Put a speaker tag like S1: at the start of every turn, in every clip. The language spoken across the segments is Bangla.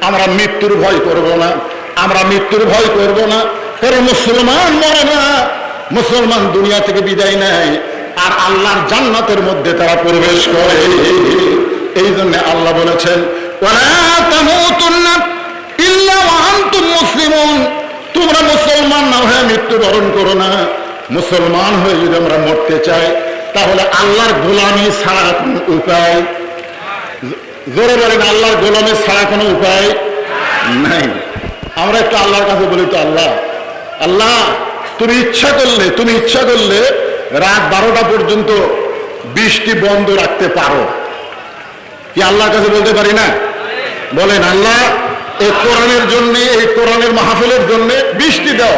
S1: আমরা মৃত্যুর ভয় করব না, আমরা মৃত্যুর ভয় করব না, কারণ মুসলমান মরে না, মুসলমান দুনিয়া থেকে বিদায় নেয় আর আল্লাহর জান্নাতের মধ্যে তারা প্রবেশ করে। এই জন্য আল্লাহ বলেছেন ওয়ালা তামুতুন্না ইল্লা ওয়া আনতুম মুসলিমুন, তোমরা মুসলমান না হয়ে মৃত্যুবরণ করো না। মুসলমান হয়ে যদি আমরা মরতে চাই তাহলে আল্লাহর গোলামি ছাড়া কোনো উপায়, জোরে বলেন আল্লাহর গোলামি ছাড়া কোনো উপায় নাই। আমরা একটু আল্লাহর কাছে বলি তো, আল্লাহ আল্লাহ তুমি ইচ্ছা করলে রাত 12টা পর্যন্ত বৃষ্টি বন্ধ রাখতে পারো, কি আল্লাহর কাছে বলতে পারি না? বলেন আল্লাহ এই কোরআনের জন্য, এই কোরআনের মাহফিলের জন্য বৃষ্টি দাও।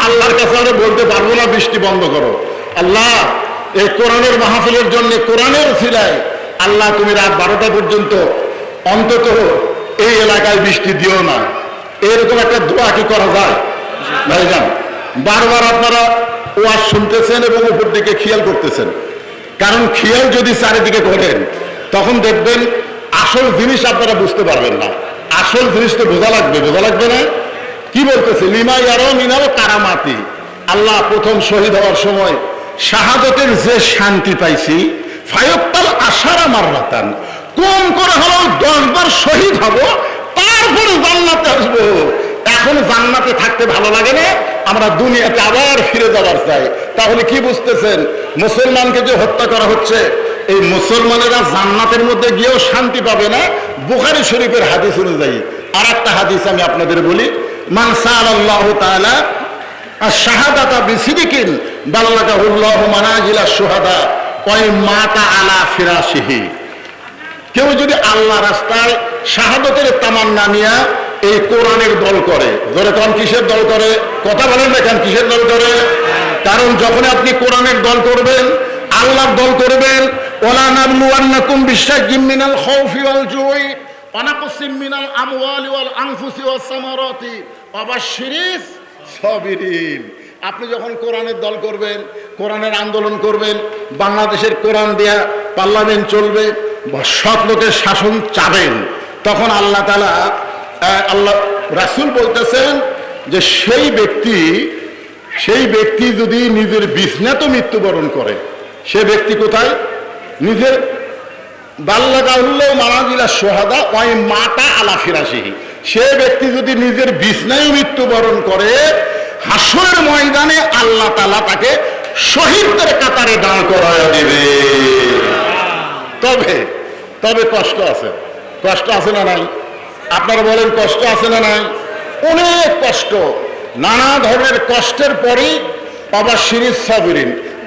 S1: আল্লাহর কাছে আমরা বলতে পারবো না বৃষ্টি বন্ধ করো। আল্লাহ এই কোরআনের মাহফিলের জন্য, কোরআনের উসিলায় আল্লাহ তুমি রাত 12টা পর্যন্ত অন্তত এই এলাকায় বৃষ্টি দিও না। এরকম একটা দোয়া কি করা যায় ভাইজান? বারবার আপনারা ওয়াজ শুনতেছেন এবং উপর দিকে খেয়াল করতেছেন, কারণ খেয়াল যদি চারিদিকে করেন তখন দেখবেন আসল জিনিস আপনারা বুঝতে পারবেন না। আসল জিনিস তো বোঝা লাগবে না? কি বলতেছে? লিমা ইয়ারো মিনাল কারামাতি, আল্লাহ প্রথম শহীদ হওয়ার সময় শাহাদতের যে শান্তি পাইছি, ফায়ুক্তাল আশারা মাররাতান, কম করে হলেও 10 বার শহীদ হব, তারপরে জান্নাতে আসবো। এখন জান্নাতে থাকতে ভালো লাগে না, আমরা দুনিয়াতে আবার ফিরে যাবার চাই। তাহলে কি বুঝতেছেন? মুসলমানকে যে হত্যা করা হচ্ছে, এই মুসলমানেরা জান্নাতের মধ্যে গিয়েও শান্তি পাবে না। বুখারী শরীফের হাদিস অনুযায়ী আর একটা হাদিস আমি আপনাদের বলি, মান সাআলাল্লাহু তাআলা আশ-শাহাদাতা বিসিদিকিন বাল্লাগাহুল্লাহু মানাজিলা শুহাদা ওয়া মাতা আলা ফিরাশিহি। কেউ যদি আল্লাহ রাস্তায় শাহাদতের তামান্না নিয়ে এই কোরআনের দল করে, ধরে তখন কিসের দল করে? কথা বলেন না কেন, কিসের দল করে? কারণ যখন আপনি কোরআনের দল করবেন, আল্লাহর দল করবেন, ওয়ালা নাবলুওয়ান্নাকুম বিশাইইম মিনাল খাউফি ওয়াল জুই ওয়া নাকসিম মিনাল আমওয়ালি ওয়াল আনফুসি ওয়াস সামারাতি ওয়া বাশশিরিস সাবিরিন। আপনি যখন কোরআনের দল করবেন, কোরআনের আন্দোলন করবেন, বাংলাদেশের কোরআন দিয়া পার্লামেন্ট চলবে, সৎ লোকের শাসন চাবেন, তখন আল্লাহ তাআলা, আল্লাহ রাসূল বলতেছেন যে সেই ব্যক্তি যদি নিজের বিছনাতে মৃত্যুবরণ করে, সে ব্যক্তি কোথায়? নিজের বাল্লাগাহুল্লাহু মানাজিলা শুহাদা ওয়া মাতা আলা ফিরাশিহি, সে ব্যক্তি যদি নিজের বিছনায় মৃত্যুবরণ করে, হাসরের ময়দানে আল্লাহ তাআলা তাকে শহীদদের কাতারে দাঁড় করায় দিবে। তবে কষ্ট আছে না নাই? আপনারা বলেন কষ্ট আছে না নাই? অনেক কষ্ট, নানা ধরনের কষ্টের পরেই বাবা শিরিস সাবিরিন,